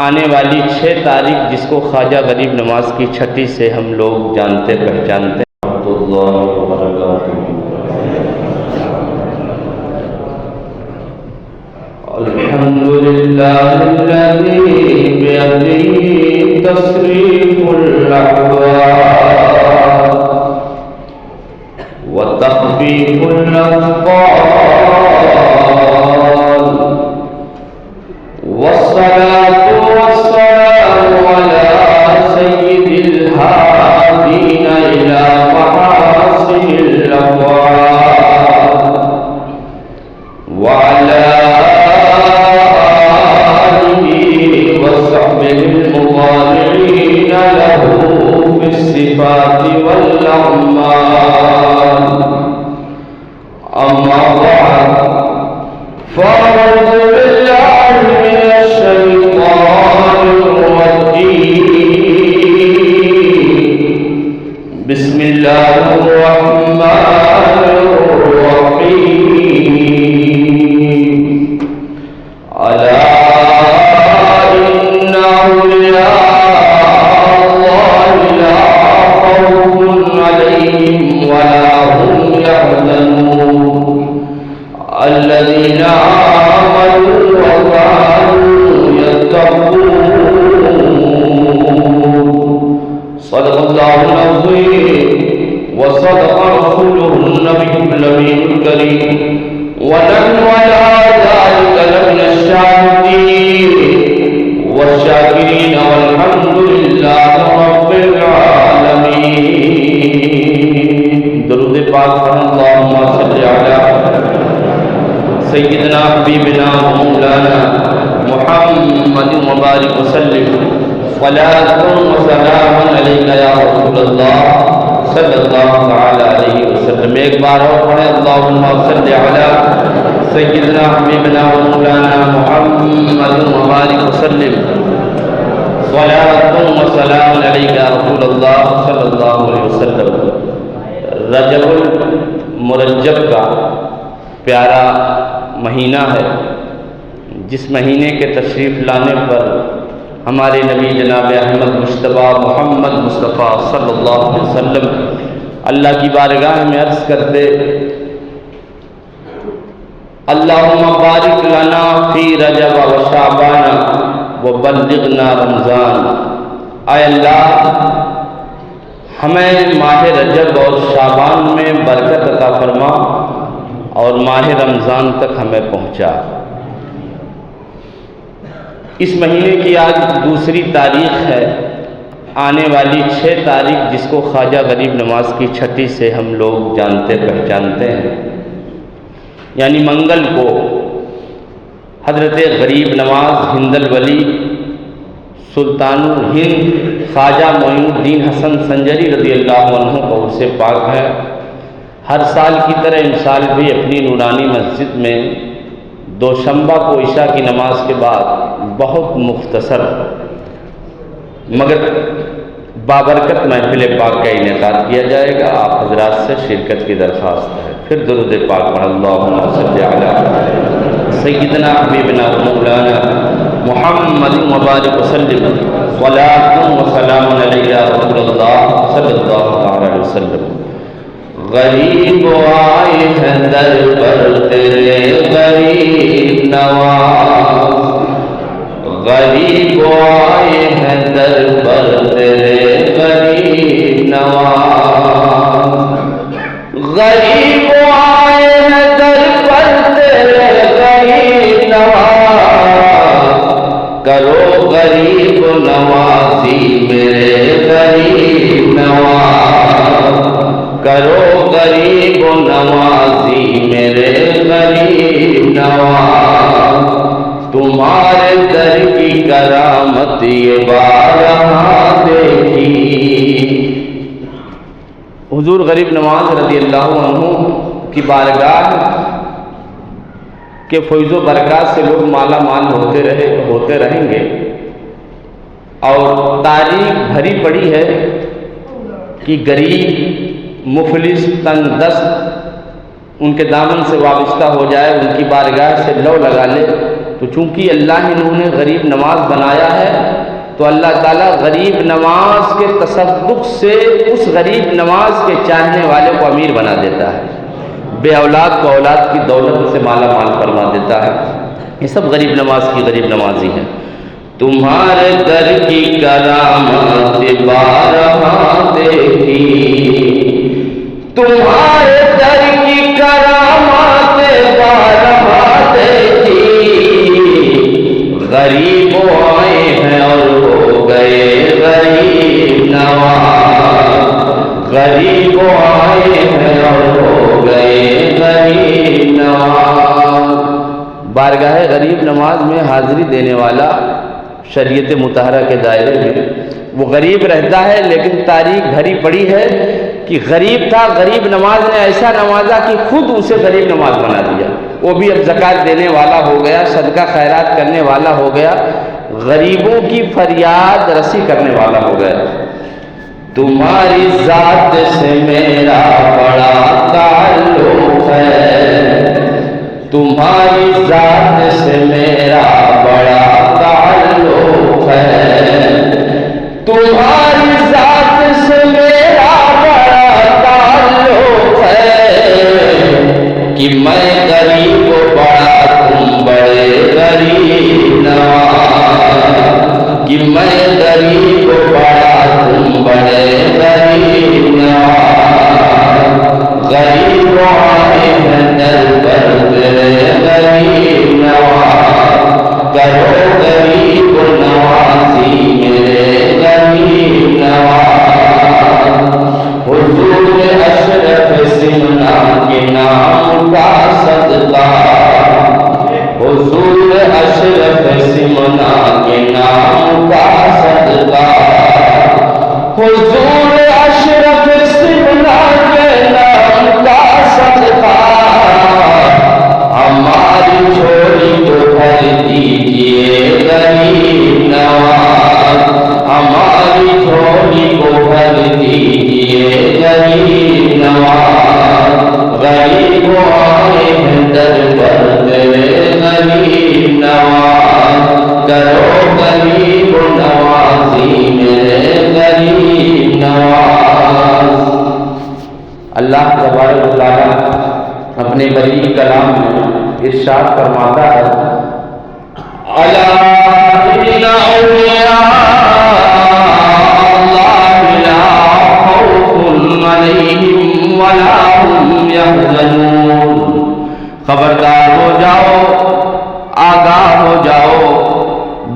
آنے والی 6 تاریخ جس کو خواجہ غریب نواز کی چھٹی سے ہم لوگ جانتے پہچانتے ہیں۔ اللہ وبرکاتہ۔ الحمدللہ الذی بیدہ تصریف الاحوال وتخفیف الاثقال والصلاة والسلام على سید الہادین الى محاسن الأقوال وعلى المضارعين له في الصفات والأعمال أما بعد فأعوذ بالله من الشيطان الرجيم بسم الله الرحمن الرحيم ألا الذين آمنوا وكانوا يتقون صدق الله العظيم وصدق رسوله النبي الأمين الكريم ونحن على ذلك لمن الشاهدين والشاكرين والحمد لله رب العالمين۔ درود پاک اللهم صل على سیدنا حبیبنا مولانا محمد مبارک وسلم صلاۃ و سلام علیک یا رسول اللہ صلی اللہ تعالی علیہ وسلم۔ ایک بار اور پڑھیں اللہم صلی علی سیدنا حبیبنا مولانا محمد مبارک وسلم صلاۃ و سلام علیک یا رسول اللہ صلی اللہ علیہ وسلم۔ رجب المرجب کا پیارا مہینہ ہے، جس مہینے کے تشریف لانے پر ہمارے نبی جناب احمد مجتبیٰ محمد مصطفیٰ صلی اللہ علیہ وسلم اللہ کی بارگاہ میں عرض کرتے اللہم بارک لنا فی رجب و شعبان و بلغنا رمضان۔ اے اللہ ہمیں ماہ رجب اور شعبان میں برکت عطا فرما اور ماہ رمضان تک ہمیں پہنچا۔ اس مہینے کی آج دوسری تاریخ ہے، آنے والی 6 تاریخ جس کو خواجہ غریب نواز کی چھٹی سے ہم لوگ جانتے پہچانتے ہیں، یعنی منگل کو حضرت غریب نواز ہند الولی سلطان الہند خواجہ معین الدین حسن سنجری رضی اللہ عنہ کو عرص پاک ہے۔ ہر سال کی طرح ان سال بھی اپنی نورانی مسجد میں دوشنبہ کو عشاء کی نماز کے بعد بہت مختصر مگر بابرکت محفل پاک کا انعقاد کیا جائے گا۔ آپ حضرات سے شرکت کی درخواست ہے۔ پھر درود پاک پڑھ اللہم صلی علی سیدنا حبیبنا مولانا محمد مبارک وسلم صلاۃ و سلام علیک یا رسول اللہ صلی اللہ علیہ وسلم۔ غریب آئے ہیں در پر تیرے غریب نواز، غریب آئے ہیں در پر تیرے غریب نواز، غریب آئے ہیں در پر تیرے غریب نواز، کرو غریب نوازی میرے غریب نواز، کرو غریب نوازی میرے غریب نواز، تمہارے در کی کرامت یہ بارہا دیکھی۔ حضور غریب نواز رضی اللہ عنہ کی بارگاہ کے فیض و برکات سے لوگ مالا مال ہوتے رہیں گے، اور تاریخ بھری پڑی ہے کہ غریب مفلس تنگ دست ان کے دامن سے وابستہ ہو جائے، ان کی بارگاہ سے لو لگا لے، تو تو چونکہ اللہ نے انہیں غریب نواز بنایا ہے تو اللہ تعالیٰ غریب نواز کے تصدق سے اس غریب نواز کے چاہنے والے کو امیر بنا دیتا ہے، بے اولاد کو اولاد کی دولت سے مالا مال فرما دیتا ہے۔ یہ سب غریب نواز کی غریب نوازی ہے۔ تمہارے در کی کرامات بارہا دیکھی، تمہارے در کی کرامات بارہا دیکھی، غریب آئے ہیں اور ہو گئے غریب نواز، غریب آئے ہیں اور ہو گئے غریب نواز۔ بارگاہ غریب نواز میں حاضری دینے والا شریعت مطہرہ کے دائرے میں وہ غریب رہتا ہے، لیکن تاریخ بھری پڑی ہے کہ غریب تھا، غریب نواز نے ایسا نوازا کہ خود اسے غریب نواز بنا دیا، وہ بھی اب زکوٰۃ دینے والا ہو گیا، صدقہ خیرات کرنے والا ہو گیا، غریبوں کی فریاد رسی کرنے والا ہو گیا۔ تمہاری ذات سے میرا بڑا تعلق ہے، تمہاری ذات سے میرا بڑا تعلق ہے، تمہاری ذات سے میرا بڑا تعلق ہے، کہ میں غریب بڑا تم بڑے غریب نواز، کہ میں غریب بڑا تم بڑے غریب نواز، غریب آئے ہیں در پر تیرے غریب نواز، کرو غریب نوازی میرے غریب نواز۔ حضور اشرف سمنا کے نام کا صدقہ، حضور اشرف سمنا کے نام کا صدقہ، حضور اشرف سمنا کے نام کا صدقہ، ہماری جھولی کو بھر دیجئے غریب نواز، ہماری جھولی کو بھر دیجئے غریب نواز، غریب آئے ہیں در پر تیرے غریب نواز، کرو غریب نوازی میرے غریب نواز۔ اللہ تبارک و تعالیٰ اپنے بڑی کلام میں ارشاد فرماتا ہے، الا ان اولیاء اللہ لا خوف علیہم ولا هم یحزنون، خبردار ہو جاؤ، آگاہ ہو جاؤ،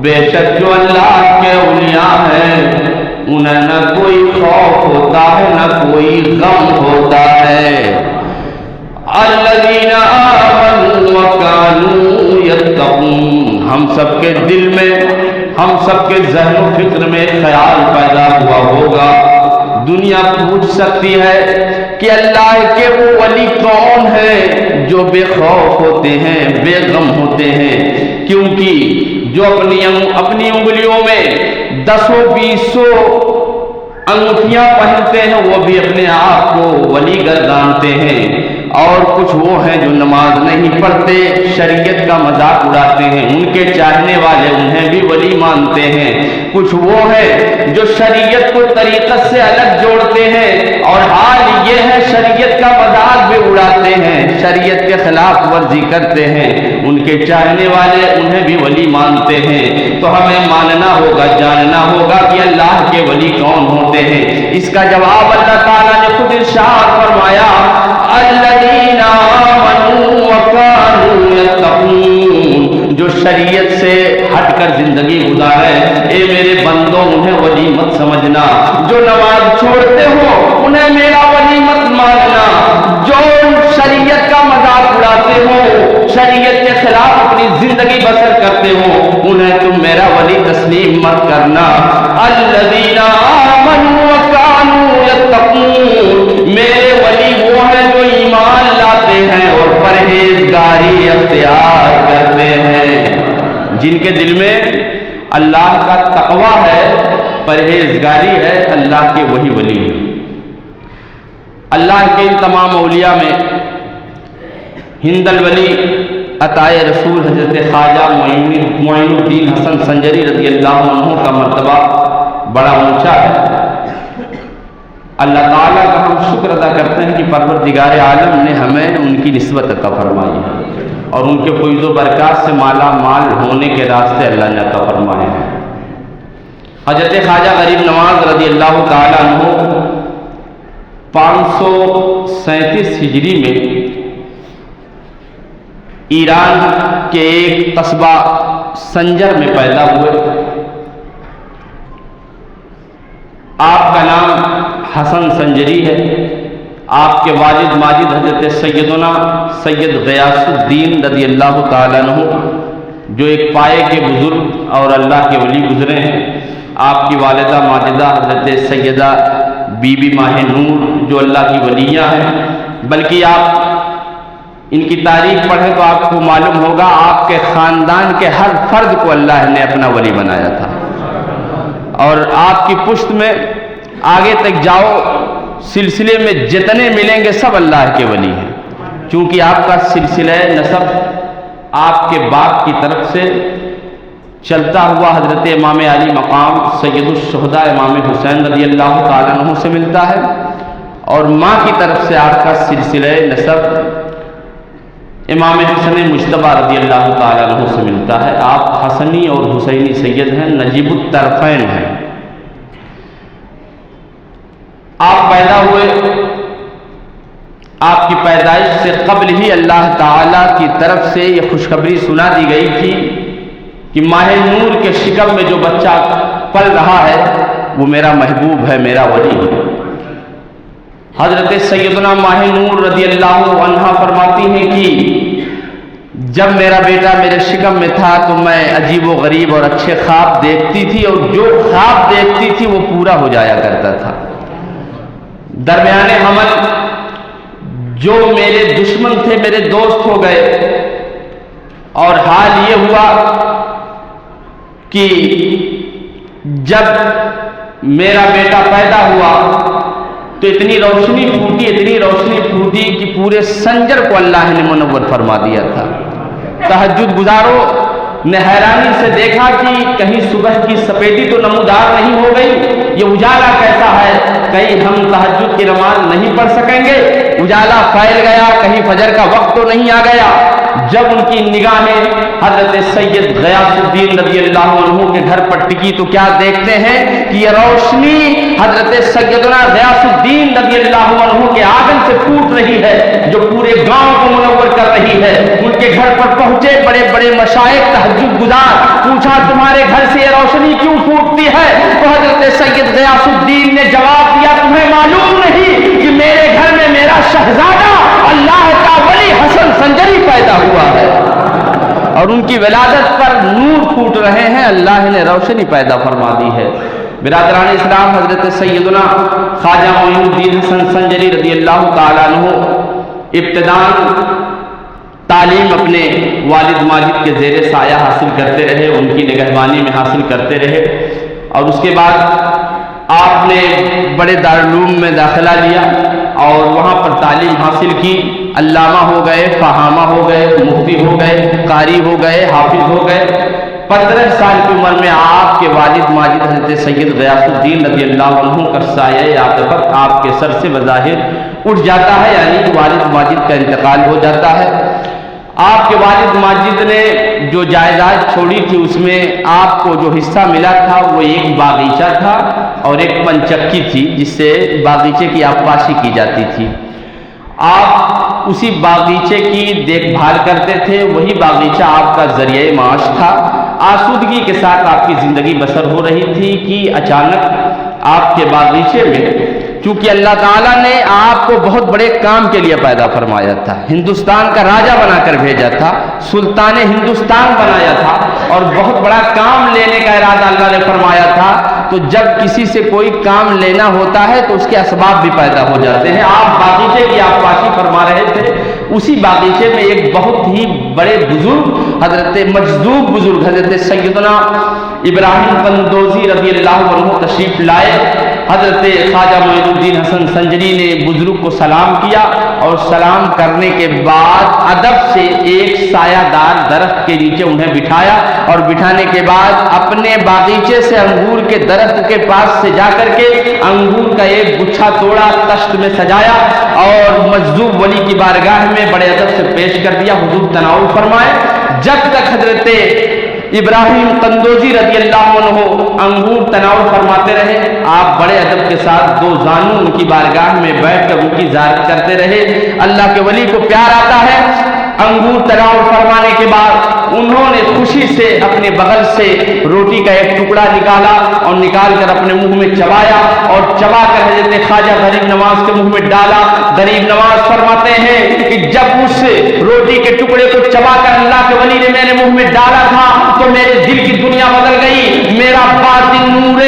بے شک جو اللہ کے اولیاء ہیں انہیں نہ کوئی خوف ہوتا ہے نہ کوئی غم ہوتا ہے۔ الذین آمنوا وکانوا یتقون، ہم سب کے دل میں، ہم سب کے ذہن و فکر میں خیال پیدا ہوا ہوگا، دنیا پوچھ سکتی ہے کہ اللہ کے وہ ولی کون ہیں جو بے خوف ہوتے ہیں، بے غم ہوتے ہیں، کیونکہ جو اپنی انگلیوں میں 10-20 انگوٹھیاں پہنتے ہیں وہ بھی اپنے آپ کو ولی گردانتے ہیں، اور کچھ وہ ہیں جو نماز نہیں پڑھتے، شریعت کا مذاق اڑاتے ہیں، ان کے چاہنے والے انہیں بھی ولی مانتے ہیں، کچھ وہ ہیں جو شریعت کو طریقت سے الگ جوڑتے ہیں، اور حال یہ ہے شریعت کا مذاق بھی اڑاتے ہیں، شریعت کے خلاف ورزی کرتے ہیں، ان کے چاہنے والے انہیں بھی ولی مانتے ہیں۔ تو ہمیں ماننا ہوگا، جاننا ہوگا کہ اللہ کے ولی کون ہوتے ہیں۔ اس کا جواب اللہ تعالیٰ نے خود ارشاد فرمایا، الذین آمنوا وکانوا یتقون، جو شریعت سے ہٹ کر زندگی گزارے، اے میرے بندوں انہیں ولی مت سمجھنا، جو نماز چھوڑتے ہو انہیں میرا ولی مت ماننا، جو شریعت کا مذاق اڑاتے ہو، شریعت کے خلاف اپنی زندگی بسر کرتے ہو، انہیں تم میرا ولی تسلیم مت کرنا۔ الذین آمنوا وکانوا یتقون، میرے ولی وہ ہیں جو ایمان لاتے ہیں اور پرہیزگاری اختیار کرتے ہیں، جن کے دل میں اللہ کا تقویٰ ہے، پرہیزگاری ہے، اللہ کے وہی ولی ہیں۔ اللہ کے ان تمام اولیاء میں ہند الولی عطائے رسول حضرت خواجہ معین الدین حسن سنجری رضی اللہ عنہ کا مرتبہ بڑا اونچا ہے۔ اللہ تعالیٰ کا ہم شکر ادا کرتے ہیں کہ پروردگار عالم نے ہمیں ان کی نسبت عطا فرمائی ہے اور ان کے فیض و برکات سے مالا مال ہونے کے راستے اللہ نے عطا فرمائے ہیں۔ حضرت خواجہ غریب نواز رضی اللہ تعالیٰ عنہ 537 ہجری میں ایران کے ایک قصبہ سنجر میں پیدا ہوئے۔ آپ کا نام حسن سنجری ہے۔ آپ کے والد ماجد حضرت سیدنا سید غیاث الدین رضی اللہ تعالیٰ عنہ جو ایک پائے کے بزرگ اور اللہ کے ولی گزرے ہیں۔ آپ کی والدہ ماجدہ حضرت سیدہ بی بی ماہ نور جو اللہ کی ولیہ ہیں، بلکہ آپ ان کی تاریخ پڑھیں تو آپ کو معلوم ہوگا آپ کے خاندان کے ہر فرد کو اللہ نے اپنا ولی بنایا تھا، اور آپ کی پشت میں آگے تک جاؤ سلسلے میں جتنے ملیں گے سب اللہ کے ولی ہیں، چونکہ آپ کا سلسلہ نسب آپ کے باپ کی طرف سے چلتا ہوا حضرت امام علی مقام سید الشہداء امام حسین رضی اللہ تعالیٰ عنہ سے ملتا ہے، اور ماں کی طرف سے آپ کا سلسلہ نسب امام حسن مجتبیٰ رضی اللہ تعالیٰ عنہ سے ملتا ہے۔ آپ حسنی اور حسینی سید ہیں، نجیب الطرفین ہیں۔ آپ پیدا ہوئے، آپ کی پیدائش سے قبل ہی اللہ تعالیٰ کی طرف سے یہ خوشخبری سنا دی گئی تھی کہ ماہ نور کے شکم میں جو بچہ پل رہا ہے وہ میرا محبوب ہے، میرا ولی ہے۔ حضرت سیدنا ماہ نور رضی اللہ عنہ فرماتی ہیں کہ جب میرا بیٹا میرے شکم میں تھا تو میں عجیب و غریب اور اچھے خواب دیکھتی تھی، اور جو خواب دیکھتی تھی وہ پورا ہو جایا کرتا تھا۔ درمیان حمل جو میرے دشمن تھے میرے دوست ہو گئے، اور حال یہ ہوا کہ جب میرا بیٹا پیدا ہوا تو اتنی روشنی پھوٹی کہ پورے سنجر کو اللہ نے منور فرما دیا تھا۔ تہجد گزاروں نے حیرانی سے دیکھا کہ کہیں صبح کی سفیدی تو نمودار نہیں ہو گئی، یہ اجالا کیسا ہے، کہیں ہم تہجد کی نماز نہیں پڑھ سکیں گے، اجالا پھیل گیا، کہیں فجر کا وقت تو نہیں آ گیا۔ جب ان کی نگاہیں حضرت سید غیاث الدین رضی اللہ عنہ کے گھر پر ٹکی تو کیا دیکھتے ہیں کہ یہ روشنی حضرت سیدنا غیاث الدین رضی اللہ عنہ کے آنگن سے پھوٹ رہی ہے، جو پورے گاؤں کو منور کر رہی ہے۔ ان کے گھر پر پہنچے بڑے بڑے مشائخ تہجد گزار، پوچھا تمہارے گھر سے یہ روشنی کیوں پھوٹتی ہے؟ تو حضرت سید غیاث الدین نے جواب دیا، تمہیں معلوم نہیں کہ میرے گھر میں میرا شہزادہ اللہ کا ولی حسن سنجری پیدا ہوا ہے، اور ان کی ولادت پر نور پھوٹ رہے ہیں، اللہ نے روشنی پیدا فرما دی ہے۔ برادران اسلام، حضرت سیدنا خواجہ معین الدین حسن سنجری رضی اللہ تعالیٰ عنہ ابتداءً تعلیم اپنے والد ماجد کے زیر سایہ حاصل کرتے رہے، ان کی نگہبانی میں حاصل کرتے رہے، اور اس کے بعد آپ نے بڑے دارالعلوم میں داخلہ لیا اور وہاں پر تعلیم حاصل کی، علامہ ہو گئے، فہامہ ہو گئے، مفتی ہو گئے، قاری ہو گئے، حافظ ہو گئے۔ 15 سال کی عمر میں آپ کے والد ماجد حضرت سید غیاث الدین رضی اللہ عنہ کا سایہ عاطفت آپ کے سر سے بظاہر اٹھ جاتا ہے، یعنی والد ماجد کا انتقال ہو جاتا ہے۔ آپ کے والد ماجد نے جو جائیداد چھوڑی تھی اس میں آپ کو جو حصہ ملا تھا وہ ایک باغیچہ تھا اور ایک پنچکی تھی جس سے باغیچے کی آبپاشی کی جاتی تھی۔ آپ اسی باغیچے کی دیکھ بھال کرتے تھے، وہی باغیچہ آپ کا ذریعہ معاش تھا۔ آسودگی کے ساتھ آپ کی زندگی بسر ہو رہی تھی کہ اچانک آپ کے باغیچے میں، چونکہ اللہ تعالیٰ نے آپ کو بہت بڑے کام کے لیے پیدا فرمایا تھا، ہندوستان کا راجہ بنا کر بھیجا تھا، سلطان ہندوستان بنایا تھا، اور بہت بڑا کام لینے کا ارادہ اللہ نے فرمایا تھا، تو جب کسی سے کوئی کام لینا ہوتا ہے تو اس کے اسباب بھی پیدا ہو جاتے ہیں۔ آپ باغیچے کی آبپاشی فرما رہے تھے، اسی باغیچے میں ایک بہت ہی بڑے بزرگ، حضرت مجذوب بزرگ حضرت سیدنا ابراہیم قندوزی رضی اللہ عنہ تشریف لائے، حضرت خواجہ معین الدین حسن سنجری نے بزرگ کو سلام کیا اور سلام کرنے کے بعد ادب سے ایک سایہ دار درخت کے نیچے انہیں بٹھایا اور بٹھانے کے بعد اپنے باغیچے سے انگور کے درخت کے پاس سے جا کر کے انگور کا ایک گچھا توڑا، تشت میں سجایا اور مجذوب ولی کی بارگاہ میں بڑے ادب سے پیش کر دیا۔ حضور تناول فرمائے جب تک حضرت ابراہیم قندوزی رضی اللہ عنہ انگور تناول فرماتے رہے، آپ بڑے ادب کے ساتھ دو زانو ان کی بارگاہ میں بیٹھ کر ان کی زیارت کرتے رہے۔ اللہ کے ولی کو پیار آتا ہے۔ انگور تناول فرمانے کے بعد انہوں نے خوشی سے اپنے بغل سے روٹی کا ایک ٹکڑا نکالا اور نکال کر اپنے منہ میں چبایا اور چبا کر حضرت خواجہ غریب نواز کے منہ میں ڈالا۔ غریب نواز فرماتے ہیں کہ جب اس روٹی کے ٹکڑے کو چبا کر اللہ کے ولی نے میرے منہ میں ڈالا تھا تو میرے دل کی دنیا بدل گئی، میرا باطن نور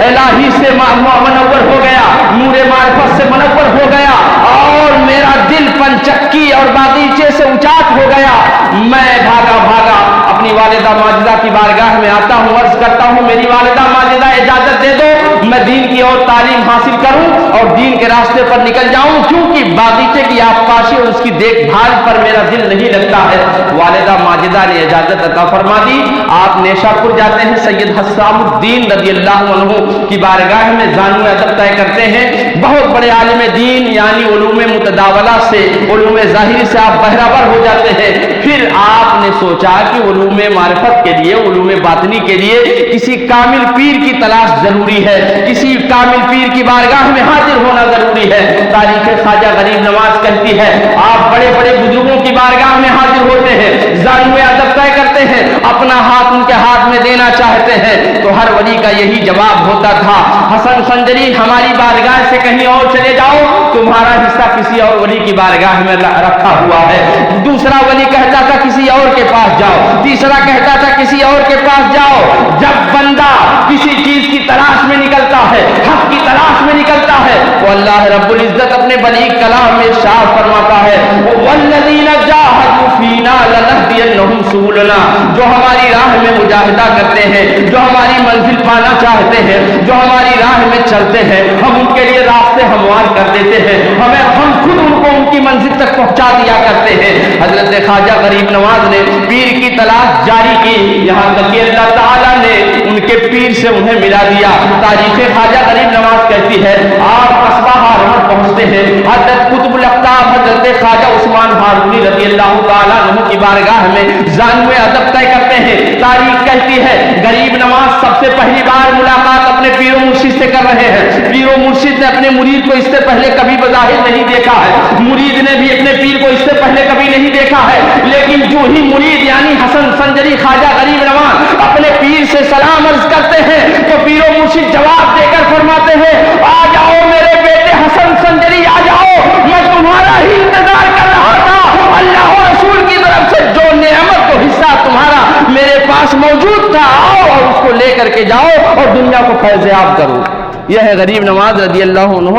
الہی سے منور ہو گیا، نور معرفت سے منور ہو گیا اور میرا دل پنچکی اور باغیچے سے اچاٹ ہو گیا۔ میں بھاگا اپنی والدہ ماجدہ کی بارگاہ میں آتا ہوں، عرض کرتا ہوں میری والدہ ماجدہ اجازت دے دو میں دین کی اور تعلیم حاصل کروں اور دین کے راستے پر نکل جاؤں، کیونکہ باغیچے کی آبپاشی اور اس کی دیکھ بھال پر میرا دل نہیں لگتا ہے۔ والدہ ماجدہ نے اجازت عطا فرما دی۔ آپ نیشا پور جاتے ہیں، سید حسام الدین رضی اللہ عنہ کی بارگاہ میں زانو ادب طے کرتے ہیں۔ بہت بڑے عالم دین یعنی علوم متداولہ سے، علوم ظاہری سے آپ بہرہ ہو جاتے ہیں۔ پھر آپ نے سوچا کہ علوم معرفت کے لیے، علوم باطنی کے لیے کسی کامل پیر کی تلاش ضروری ہے، کسی کامل پیر کی بارگاہ میں حاضر ہونا ضروری ہے۔ تاریخ خواجہ غریب نواز کہتی ہے آپ بڑے بڑے بزرگوں کی بارگاہ میں حاضر ہوتے ہیں، زانو ادب طے کرتے ہیں، اپنا ہاتھ ان کے ہاتھ میں دینا چاہتے ہیں تو ہر ولی کا یہی جواب ہوتا تھا، حسن سنجری ہماری بارگاہ سے کہیں اور چلے جاؤ، تمہارا حصہ کسی اور ولی کی بارگاہ میں رکھا ہوا ہے۔ دوسرا ولی کہتا تھا کسی اور کے پاس جاؤ، تیسرا کہتا تھا کسی اور کے پاس جاؤ۔ جب بندہ کسی چیز کی تلاش میں نکلتا ہے، حق کی تلاش میں نکلتا ہے تو اللہ رب العزت اپنے بلیغ کلام میں ارشاد فرماتا ہے والذین جاہدوا فینا لنہدینہم سبلنا، جو ہماری راہ میں مجاہدہ کرتے ہیں، جو ہماری منزل پانا چاہتے ہیں، جو ہماری راہ میں چلتے ہیں، ہم ان کے لیے راستے ہموار کر دیتے ہیں، ہم خود ان کو ان کی منزل تک پہنچا دیا کرتے ہیں۔ حضرت خواجہ غریب نواز نے پیر کی تلاش جاری کی، یہاں تک کہ اللہ تعالیٰ نے ان کے پیر سے انہیں ملا دیا۔ تاریخ خواجہ غریب نواز کہتی ہے آپ قصبہ ہارون پہنچتے ہیں، حضرت قطب الاقطاب حضرت خواجہ عثمان ہارونی رضی اللہ تعالیٰ عنہ کی بارگاہ میں زانو ادب طے کرتے ہیں۔ تاریخ کہتی ہے غریب نواز سب سے پہلی بار ملاقات اپنے پیر و مرشد سے کر رہے ہیں۔ پیر و مرشد نے اپنے مرید کو اس سے پہلے کبھی بظاہر نہیں دیکھا ہے، مرید نے بھی اپنے پیر کو اس سے پہلے کبھی نہیں دیکھا ہے، لیکن جو ہی مرید یعنی حسن سنجری خواجہ غریب نواز اپنے پیر سے سلام عرض کرتے ہیں تو پیر و مرشد جواب دے کر فرماتے ہیں آ جاؤ میرے بیٹے حسن سنجری، آ جاؤ، میں تمہارا ہی انتظار کر رہا تھا۔ اللہ و رسول کی طرف سے جو نعمت و حصہ تمہارا میرے پاس موجود تھا، آؤ اور اس کو لے کر کے جاؤ اور دنیا کو فیض یاب کرو۔ یہ ہے غریب نواز رضی اللہ عنہ،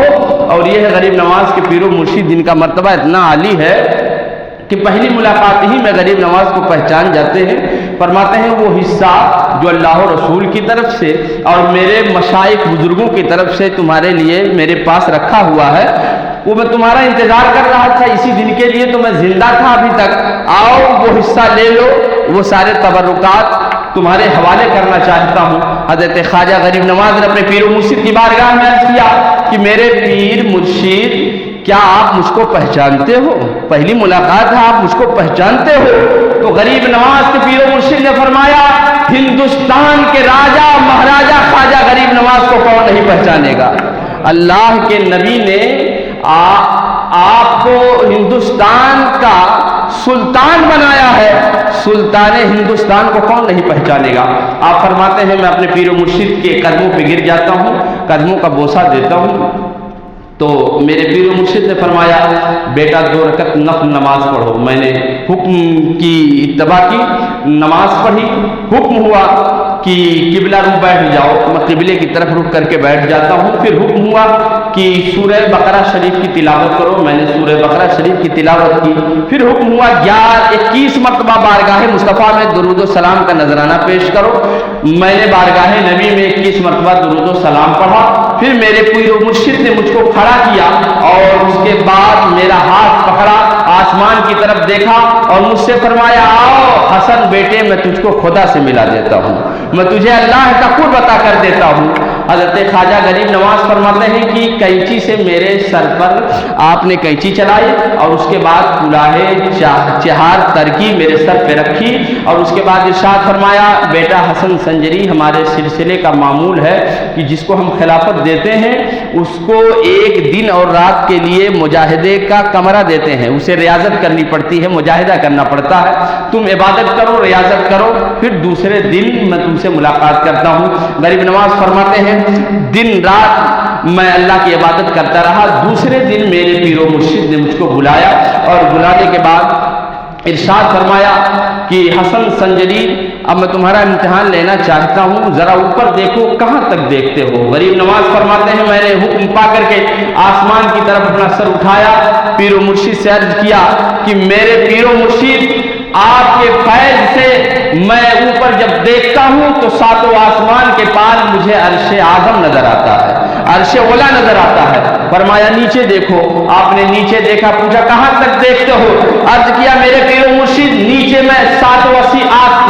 اور یہ ہے غریب نواز کے پیر و مرشد جن کا مرتبہ اتنا عالی ہے کہ پہلی ملاقات ہی میں غریب نواز کو پہچان جاتے ہیں۔ فرماتے ہیں وہ حصہ جو اللہ و رسول کی طرف سے اور میرے مشائخ بزرگوں کی طرف سے تمہارے لیے میرے پاس رکھا ہوا ہے، وہ میں تمہارا انتظار کر رہا تھا، اسی دن کے لیے تو میں زندہ تھا ابھی تک، آؤ وہ حصہ لے لو، وہ سارے تبرکات تمہارے حوالے کرنا چاہتا ہوں۔ حضرت خواجہ غریب نواز نے اپنے پیر و مرشد کی بارگاہ میں عرض کیا کہ میرے پیر مرشد کیا آپ مجھ کو پہچانتے ہو؟ پہلی ملاقات ہے، آپ مجھ کو پہچانتے ہو؟ تو غریب نواز کے پیر و مرشد نے فرمایا ہندوستان کے راجہ مہاراجہ خواجہ غریب نواز کو کون نہیں پہچانے گا؟ اللہ کے نبی نے آپ کو ہندوستان کا سلطان بنایا ہے، سلطان ہندوستان کو کون نہیں پہچانے گا؟ آپ فرماتے ہیں میں اپنے پیر و مرشد کے قدموں پہ گر جاتا ہوں، قدموں کا بوسہ دیتا ہوں، تو میرے پیر و مرشد نے فرمایا بیٹا 2 رکعت نفل نماز پڑھو۔ میں نے حکم کی اتباع کی، نماز پڑھی، حکم ہوا کہ قبلہ رو بیٹھ جاؤ، میں قبلے کی طرف رخ کر کے بیٹھ جاتا ہوں۔ پھر حکم ہوا کہ سورہ بقرہ شریف کی تلاوت کرو، میں نے سورہ بقرہ شریف کی تلاوت کی۔ پھر حکم ہوا 21 مرتبہ بارگاہ مصطفیٰ میں درود و سلام کا نذرانہ پیش کرو، میں نے بارگاہ نبی میں 21 مرتبہ درود و سلام پڑھا۔ پھر میرے پیر و مرشد نے مجھ کو کھڑا کیا اور اس کے بعد میرا ہاتھ پکڑا، آسمان کی طرف دیکھا اور مجھ سے فرمایا آؤ حسن بیٹے میں تجھ کو خدا سے ملا دیتا ہوں، میں تجھے اللہ کا قرب عطا کر دیتا ہوں۔ حضرت خواجہ غریب نواز فرماتے ہیں کہ کینچی سے میرے سر پر آپ نے کینچی چلائی اور اس کے بعد کلاہے چہار ترکی میرے سر پہ رکھی اور اس کے بعد ارشاد فرمایا بیٹا حسن سنجری ہمارے سلسلے کا معمول ہے کہ جس کو ہم خلافت دیتے ہیں اس کو ایک دن اور رات کے لیے مجاہدے کا کمرہ دیتے ہیں، اسے ریاضت کرنی پڑتی ہے، مجاہدہ کرنا پڑتا ہے، تم عبادت کرو ریاضت کرو، پھر دوسرے دن میں تم سے ملاقات کرتا ہوں۔ غریب نواز فرماتے ہیں دن رات میں اللہ کی عبادت کرتا رہا، دوسرے دن میرے پیر و مرشد نے مجھ کو بلایا اور بلانے کے بعد ارشاد فرمایا کہ حسن سنجری اب میں تمہارا امتحان لینا چاہتا ہوں، ذرا اوپر دیکھو کہاں تک دیکھتے ہو۔ غریب نواز فرماتے ہیں میں نے حکم پا کر کے آسمان کی طرف اپنا سر اٹھایا، پیر و مرشد سے عرض کیا کہ میرے پیر و مرشد آپ کے فیض سے میں اوپر جب دیکھتا ہوں تو ساتوں آسمان کے پار مجھے عرش اعظم نظر آتا ہے، عرش اولا نظر آتا ہے۔ فرمایا نیچے دیکھو، آپ نے نیچے دیکھا، پوچھا کہاں تک دیکھتے ہو؟ عرض کیا میرے پیر و مرشد نیچے میں 780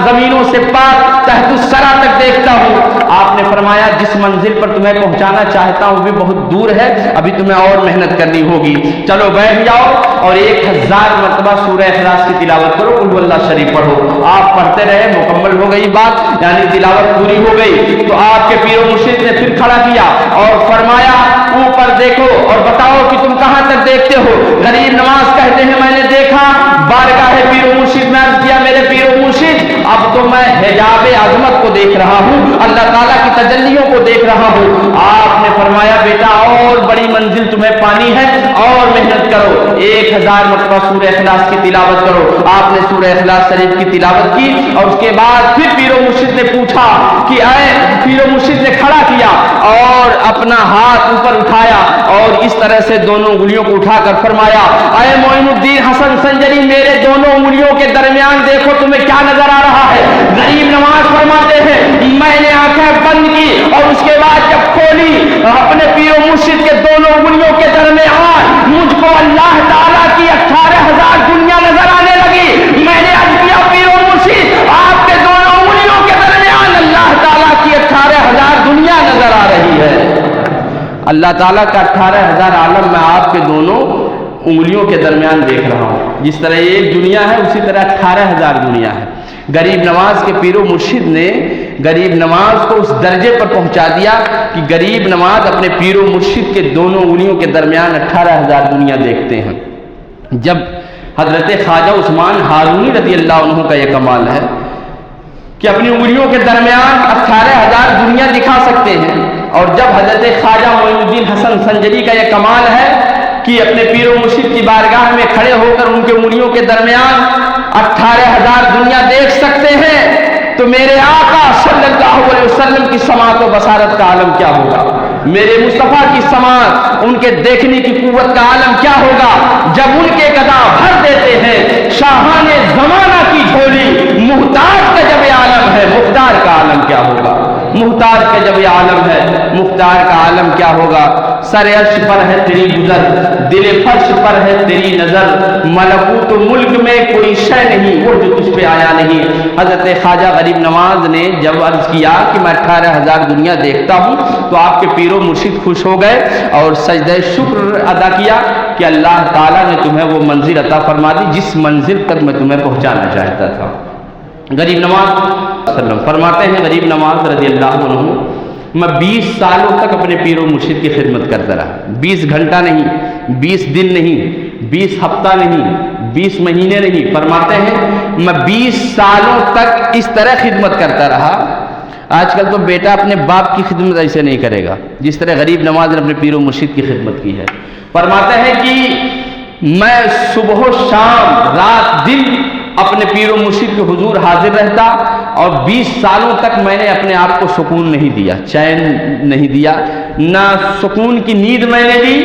زمینوں سے پار تحت الثری تک دیکھتا ہوں۔ آپ نے فرمایا جس منزل پر تمہیں پہنچانا چاہتا ہوں وہ بھی بہت دور ہے، ابھی تمہیں اور محنت کرنی ہوگی، چلو بیٹھ جاؤ اور 1000 مرتبہ سورہ اخلاص کی تلاوت کرو، قل اللہ شریف پڑھو۔ آپ پڑھتے رہے، مکمل ہو گئی بات، یعنی تلاوت پوری ہو گئی تو آپ کے پیر و مرشد نے پھر کھڑا کیا اور فرمایا اوپر دیکھو اور بتاؤ کہ تم کہاں تک دیکھتے ہو۔ غریب نواز کہتے ہیں میں نے دیکھا بارگاہ پیر و مرشد میں، عرض کیا میرے پیر و مرشد اب تو میں حجاب عظمت کو دیکھ رہا ہوں، اللہ تعالیٰ کی تجلیوں کو دیکھ رہا ہوں۔ آپ نے فرمایا بیٹا اور بڑی منزل تمہیں پانی ہے اور محنت کرو، 1000 مرتبہ سورہ اخلاص کی تلاوت کرو۔ آپ نے سورہ اخلاص شریف کی تلاوت کی اور اس کے بعد پھر پیر و مرشد نے پوچھا کہ اے پیر و مرشد نے کھڑا کیا اور اپنا ہاتھ اوپر اٹھایا اور اس طرح سے دونوں انگلیوں کو اٹھا کر فرمایا اے معین الدین حسن سنجری میرے دونوں انگلیوں کے درمیان دیکھو تمہیں کیا نظر آ رہا ہے۔ غریب نواز فرماتے ہیں میں نے آنکھیں بند کی اور اس کے بعد جب کھولی اپنے پیر و مرشد کے دونوں انگلیوں کے درمیان مجھ کو اللہ تعالیٰ کی 18,000 دنیا نظر آنے لگی۔ میں نے عرض کیا پیر و مرشد آپ کے دونوں انگلیوں کے درمیان اللہ تعالیٰ کی 18,000 دنیا نظر آ رہی ہے۔ اللہ تعالیٰ کا 18,000 عالم میں آپ کے دونوں انگلیوں کے درمیان دیکھ رہا ہوں، جس طرح ایک دنیا ہے اسی طرح 18,000 دنیا ہے۔ غریب نواز کے پیر و مرشد نے غریب نواز کو اس درجے پر پہنچا دیا کہ غریب نواز اپنے پیر و مرشد کے دونوں انگلیوں کے درمیان 18,000 دنیا دیکھتے ہیں۔ جب حضرت خواجہ عثمان ہارونی رضی اللہ عنہ کا یہ کمال ہے کہ اپنی انگلیوں کے درمیان 18,000 دنیا دکھا سکتے ہیں، اور جب حضرت خواجہ معین الدین حسن سنجری کا یہ کمال ہے کہ اپنے پیر و مرشد کی بارگاہ میں کھڑے ہو کر ان کے انگلیوں کے درمیان 18,000 دنیا دیکھ سکتے ہیں، تو میرے آقا صلی اللہ علیہ وسلم کی سماعت و بصارت کا عالم کیا ہوگا، میرے مصطفیٰ کی سماعت ان کے دیکھنے کی قوت کا عالم کیا ہوگا جب ان کے قدم بھر دیتے ہیں شاہان زمانہ کی جھولی۔ محتاج کا جب یہ عالم ہے مختار کا عالم کیا ہوگا، محتاج کا جب یہ عالم ہے مختار کا عالم کیا ہوگا۔ سر عرش پر ہے تیری گزر، دل فرش پر ہے تیری نظر، ملکوت ملک میں کوئی شے نہیں وہ جو تجھ پہ آیا نہیں۔ حضرت خواجہ غریب نواز نے جب عرض کیا کہ میں 18,000 دنیا دیکھتا ہوں تو آپ کے پیر و مرشد خوش ہو گئے اور سجدہ شکر ادا کیا کہ اللہ تعالیٰ نے تمہیں وہ منزل عطا فرما دی جس منزل تک میں تمہیں پہنچانا چاہتا تھا۔ غریب نواز فرماتے ہیں غریب نواز رضی اللہ عنہ میں 20 سالوں تک اپنے پیر و مرشد کی خدمت کرتا رہا، 20 گھنٹہ نہیں، 20 دن نہیں، 20 ہفتہ نہیں، 20 مہینے نہیں، فرماتے ہیں میں 20 سالوں تک اس طرح خدمت کرتا رہا۔ آج کل تو بیٹا اپنے باپ کی خدمت ایسے نہیں کرے گا جس طرح غریب نواز نے اپنے پیر و مرشد کی خدمت کی ہے۔ فرماتے ہیں کہ میں صبح و شام رات دن اپنے پیر و مرشد کے حضور حاضر رہتا اور 20 سالوں تک میں نے اپنے آپ کو سکون نہیں دیا، چین نہیں دیا، نہ سکون کی نیند میں نے لی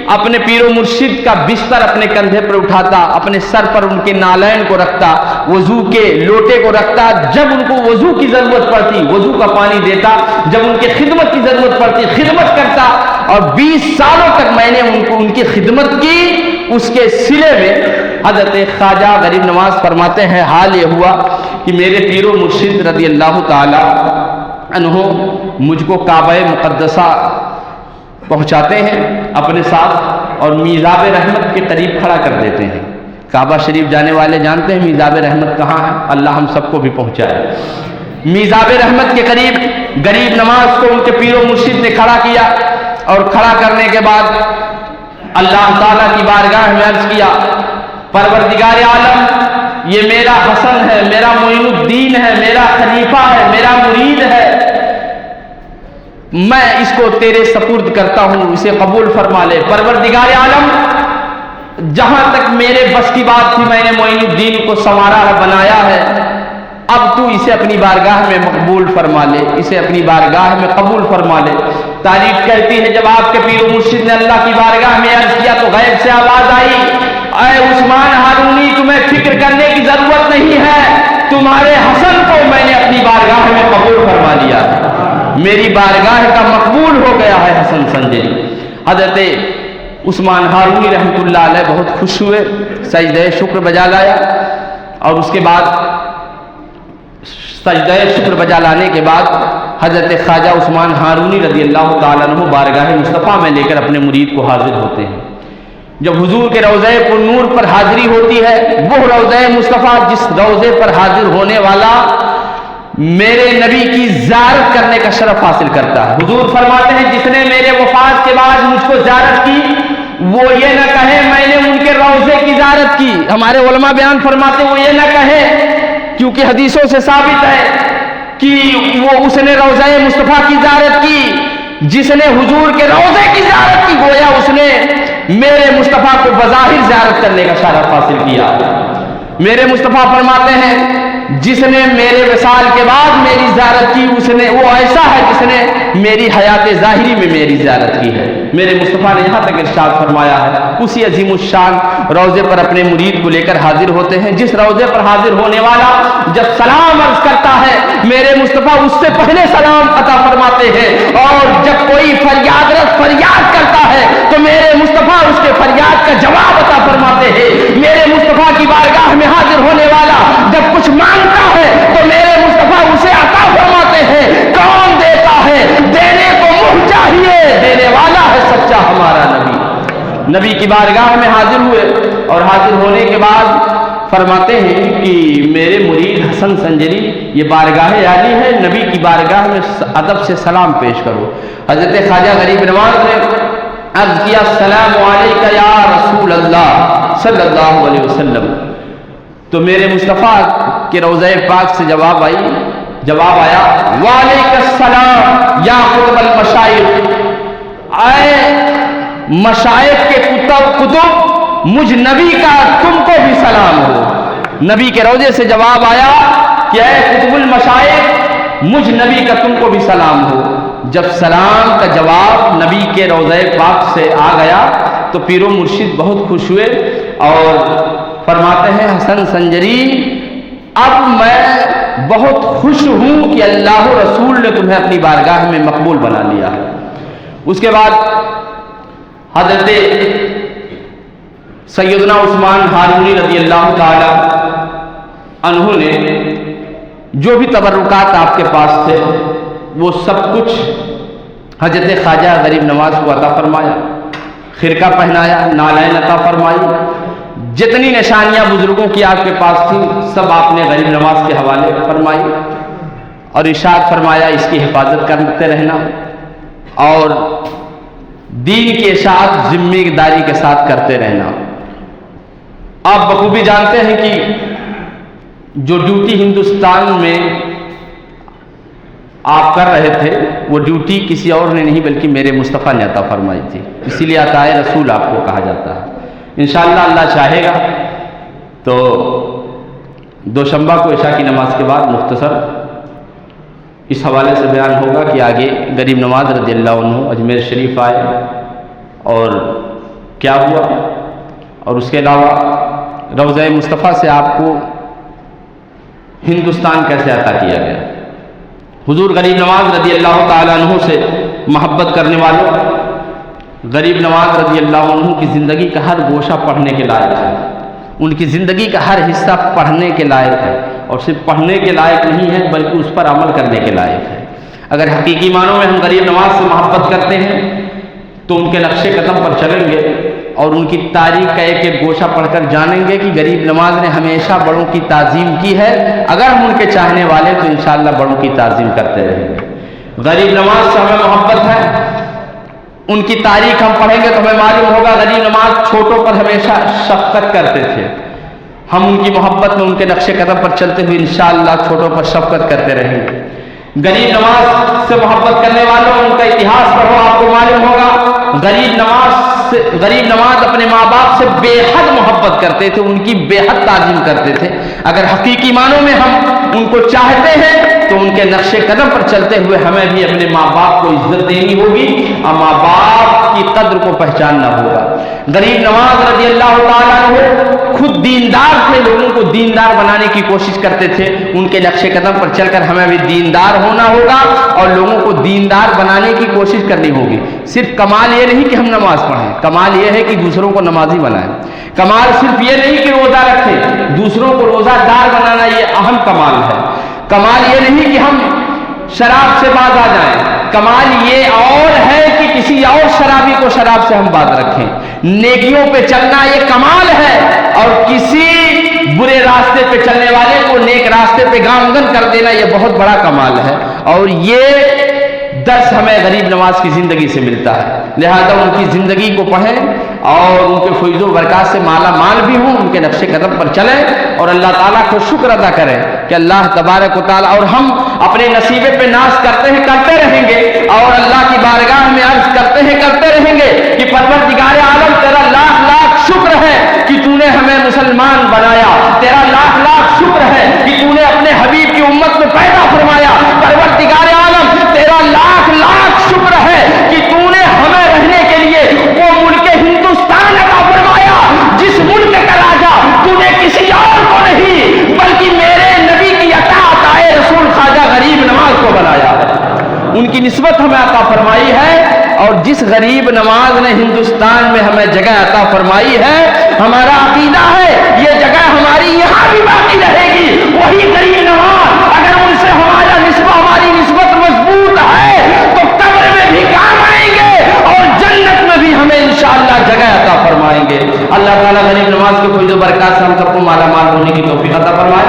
اپنے پیر و مرشد کا بستر اپنے کندھے پر اٹھاتا، اپنے سر پر ان کے نالین کو رکھتا، وضو کے لوٹے کو رکھتا، جب ان کو وضو کی ضرورت پڑتی وضو کا پانی دیتا، جب ان کی خدمت کی ضرورت پڑتی خدمت کرتا، اور 20 سالوں تک میں نے ان کی خدمت کی۔ اس کے صلے میں حضرت خواجہ غریب نواز فرماتے ہیں حال یہ ہوا کہ میرے پیر و مرشد رضی اللہ تعالی عنہ مجھ کو کعبہ مقدسہ پہنچاتے ہیں اپنے ساتھ اور میزاب رحمت کے قریب کھڑا کر دیتے ہیں۔ کعبہ شریف جانے والے جانتے ہیں میزاب رحمت کہاں ہے، اللہ ہم سب کو بھی پہنچائے۔ میزاب رحمت کے قریب غریب نواز کو ان کے پیر و مرشد نے کھڑا کیا، اور کھڑا کرنے کے بعد اللہ تعالیٰ کی بارگاہ میں عرض کیا، پروردگار عالم یہ میرا حسن ہے، میرا معین الدین ہے، میرا خلیفہ ہے، میرا مرید ہے، میں اس کو تیرے سپرد کرتا ہوں، اسے قبول فرما لے۔ پروردگار عالم جہاں تک میرے بس کی بات تھی میں نے معین الدین کو سنوارا ہے، بنایا ہے، اب تو اسے اپنی بارگاہ میں مقبول فرما لے، اسے اپنی بارگاہ میں قبول فرما لے۔ تاریخ کہتی ہے جب آپ کے پیر و مرشد نے اللہ کی بارگاہ میں عرض کیا تو غیب سے آواز آئی، اے عثمان ہارونی تمہیں فکر کرنے کی ضرورت نہیں ہے، تمہارے حسن کو میں نے اپنی بارگاہ میں قبول فرما لیا ہے، میری بارگاہ کا مقبول ہو گیا ہے حسن سنجری۔ حضرت عثمان ہارونی رحمۃ اللہ علیہ بہت خوش ہوئے، سجدہ شکر بجا لایا، اور اس کے بعد سجدہ شکر بجا لانے کے بعد حضرت خواجہ عثمان ہارونی رضی اللہ تعالیٰ عنہ بارگاہ مصطفیٰ میں لے کر اپنے مرید کو حاضر ہوتے ہیں۔ جب حضور کے روضہ پر نور پر حاضری ہوتی ہے، وہ روضہ مصطفیٰ جس روضے پر حاضر ہونے والا میرے نبی کی زیارت کرنے کا شرف حاصل کرتا ہے۔ حضور فرماتے ہیں جس نے میرے وفات کے بعد مجھ کو زیارت کی وہ یہ نہ کہے میں نے ان کے روضے کی زیارت کی، ہمارے علماء بیان فرماتے ہیں وہ یہ نہ کہے، کیونکہ حدیثوں سے ثابت ہے کہ وہ اس نے روضہ مصطفیٰ کی زیارت کی، جس نے حضور کے روضے کی زیارت کی گویا اس نے میرے مصطفیٰ کو بظاہر زیارت کرنے کا شرف حاصل کیا۔ میرے مصطفیٰ فرماتے ہیں جس نے میرے وصال کے بعد میری زیارت کی اس نے وہ ایسا ہے جس نے میری حیات ظاہری میں میری زیارت کی ہے۔ میرے مصطفیٰ نے یہاں تک ارشاد فرمایا ہے، اسی عظیم الشان روضے پر اپنے مرید کو لے کر حاضر ہوتے ہیں، جس روضے پر حاضر ہونے والا جب سلام عرض کرتا ہے میرے مصطفیٰ اس سے پہلے سلام عطا فرماتے ہیں، اور جب کوئی فریاد کرتا ہے تو میرے مصطفیٰ اس کے فریاد کا جواب عطا فرماتے ہیں۔ میرے مصطفیٰ کی بارگاہ میں حاضر ہونے والا جب کچھ مانگتا ہے تو میرے مصطفیٰ اسے عطا فرماتے ہیں۔ کون دیتا ہے؟ دینے کو منہ چاہیے، دینے والا ہے سچا ہمارا نبی۔ نبی کی بارگاہ میں حاضر ہوئے، اور حاضر ہونے کے بعد فرماتے ہیں کہ میرے مرید حسن سنجری یہ بارگاہ عالی ہے، نبی کی بارگاہ میں ادب سے سلام پیش کرو۔ حضرت خواجہ غریب نواز نے عرض کیا السلام علیکہ یا رسول اللہ صلی اللہ علیہ وسلم، تو میرے مصطفیٰ کے روضہ پاک سے جواب آیا وعلیکم السلام یا قطب المشائخ، اے مشائخ کے کتب مجھ نبی کا تم کو بھی سلام ہو۔ نبی کے روضے سے جواب آیا کہ اے قطب المشائخ مجھ نبی کا تم کو بھی سلام ہو۔ جب سلام کا جواب نبی کے روضہ پاک سے آ گیا تو پیر و مرشد بہت خوش ہوئے، اور فرماتے ہیں حسن سنجری اب میں بہت خوش ہوں کہ اللہ رسول نے تمہیں اپنی بارگاہ میں مقبول بنا لیا ہے۔ اس کے بعد حضرت سیدنا عثمان ہارونی رضی اللہ تعالی عنہ نے جو بھی تبرکات آپ کے پاس تھے وہ سب کچھ حضرت خواجہ غریب نواز کو عطا فرمایا، خرقہ پہنایا، نالین عطا فرمائی، جتنی نشانیاں بزرگوں کی آپ کے پاس تھیں سب آپ نے غریب نواز کے حوالے فرمائی، اور ارشاد فرمایا اس کی حفاظت کرتے رہنا اور دین کے اشاعت ذمہ داری کے ساتھ کرتے رہنا۔ آپ بخوبی جانتے ہیں کہ جو ڈیوٹی ہندوستان میں آپ کر رہے تھے وہ ڈیوٹی کسی اور نے نہیں بلکہ میرے مصطفیٰ نے عطا فرمائی تھی، اسی لیے عطائے رسول آپ کو کہا جاتا ہے۔ انشاءاللہ اللہ چاہے گا تو دوشنبہ کو عشاء کی نماز کے بعد مختصر اس حوالے سے بیان ہوگا کہ آگے غریب نواز رضی اللہ عنہ اجمیر شریف آئے اور کیا ہوا، اور اس کے علاوہ روضہ مصطفیٰ سے آپ کو ہندوستان کیسے عطا کیا گیا۔ حضور غریب نواز رضی اللہ تعالیٰ عنہ سے محبت کرنے والوں، غریب نواز رضی اللہ عنہ کی زندگی کا ہر گوشہ پڑھنے کے لائق ہے، ان کی زندگی کا ہر حصہ پڑھنے کے لائق ہے، اور صرف پڑھنے کے لائق نہیں ہے بلکہ اس پر عمل کرنے کے لائق ہے۔ اگر حقیقی معنوں میں ہم غریب نواز سے محبت کرتے ہیں تو ان کے نقش قدم پر چلیں گے اور ان کی تاریخ کا ایک ایک گوشہ پڑھ کر جانیں گے کہ غریب نواز نے ہمیشہ بڑوں کی تعظیم کی ہے۔ اگر ہم ان کے چاہنے والے تو انشاءاللہ بڑوں کی تعظیم کرتے رہیں گے۔ غریب نواز سے ہمیں محبت ہے، ان کی تاریخ ہم پڑھیں گے تو ہمیں معلوم ہوگا غریب نواز چھوٹوں پر ہمیشہ شفقت کرتے تھے۔ ہم ان کی محبت میں ان کے نقش قدم پر چلتے ہوئے انشاءاللہ چھوٹوں پر شفقت کرتے رہیں گے۔ غریب نواز سے محبت کرنے والوں ان کا اتہاس پڑھو، آپ کو معلوم ہوگا غریب نواز اپنے ماں باپ سے بے حد محبت کرتے تھے، ان کی بے حد تعظیم کرتے تھے۔ اگر حقیقی معنوں میں ہم ان کو چاہتے ہیں تو ان کے نقش قدم پر چلتے ہوئے ہمیں بھی اپنے ماں باپ کو عزت دینی ہوگی اور ماں باپ کی قدر کو پہچاننا ہوگا۔ غریب نواز رضی اللہ تعالیٰ عنہ خود دیندار تھے، لوگوں کو دیندار بنانے کی کوشش کرتے تھے۔ ان کے نقش قدم پر چل کر ہمیں بھی دیندار ہونا ہوگا اور لوگوں کو دیندار بنانے کی کوشش کرنی ہوگی۔ صرف کمال یہ نہیں کہ ہم نماز پڑھیں، کمال یہ ہے کہ دوسروں کو نمازی بنائیں۔ کمال صرف یہ نہیں کہ روزہ رکھیں، دوسروں کو روزہ دار بنانا یہ اہم کمال ہے۔ کمال یہ نہیں کہ ہم شراب سے باز آ جائیں، کمال یہ اور ہے کہ کسی اور شرابی کو شراب سے ہم باز رکھیں۔ نیکیوں پہ چلنا یہ کمال ہے، اور کسی برے راستے پہ چلنے والے کو نیک راستے پہ گامزن کر دینا یہ بہت بڑا کمال ہے، اور یہ درس ہمیں غریب نواز کی زندگی سے ملتا ہے۔ لہذا ان کی زندگی کو پڑھیں اور ان کے فیض و برکات سے مالا مال بھی ہوں، ان کے نقش قدم پر چلیں اور اللہ تعالیٰ کو شکر ادا کریں کہ اللہ تبارک و تعالیٰ، اور ہم اپنے نصیبے پہ ناز کرتے ہیں، کرتے رہیں گے، اور اللہ کی بارگاہ میں عرض کرتے ہیں، کرتے رہیں گے کہ پروردگار عالم تیرا لاکھ لاکھ شکر ہے کہ تو نے ہمیں مسلمان بنایا، تیرا لاکھ لاکھ شکر ہے کہ تو نے اپنے حبیب کی امت میں پیدا فرمایا۔ پروردگار عالم تیرا لاکھ لاکھ شکر ہے کہ تو نے ہمیں رہنے کے لیے وہ ملک ہندوستان عطا فرمایا، جس ملک کا راجا تو نے کسی اور کو نہیں بلکہ میرے نبی کی عطا رسول خواجہ غریب نواز کو بنایا ہے، ان کی نسبت ہمیں عطا فرمائی ہے۔ اور جس غریب نواز نے ہندوستان میں ہمیں جگہ عطا فرمائی ہے، ہمارا عقیدہ ہے یہ جگہ ہماری یہاں بھی باقی رہے گی۔ وہی غریب نواز اگر ان سے ہماری نسبت مضبوط ہے تو قبر میں بھی کام آئیں گے اور جنت میں بھی ہمیں انشاءاللہ جگہ عطا فرمائیں گے۔ اللہ تعالیٰ غریب نواز کے فیض و برکات سے ہم سب کو مالا مال ہونے کی توفیق عطا فرمائے۔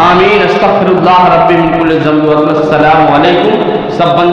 آمین۔ استغفر اللہ ربی من کل ذنب۔ السلام علیکم۔ سب بندے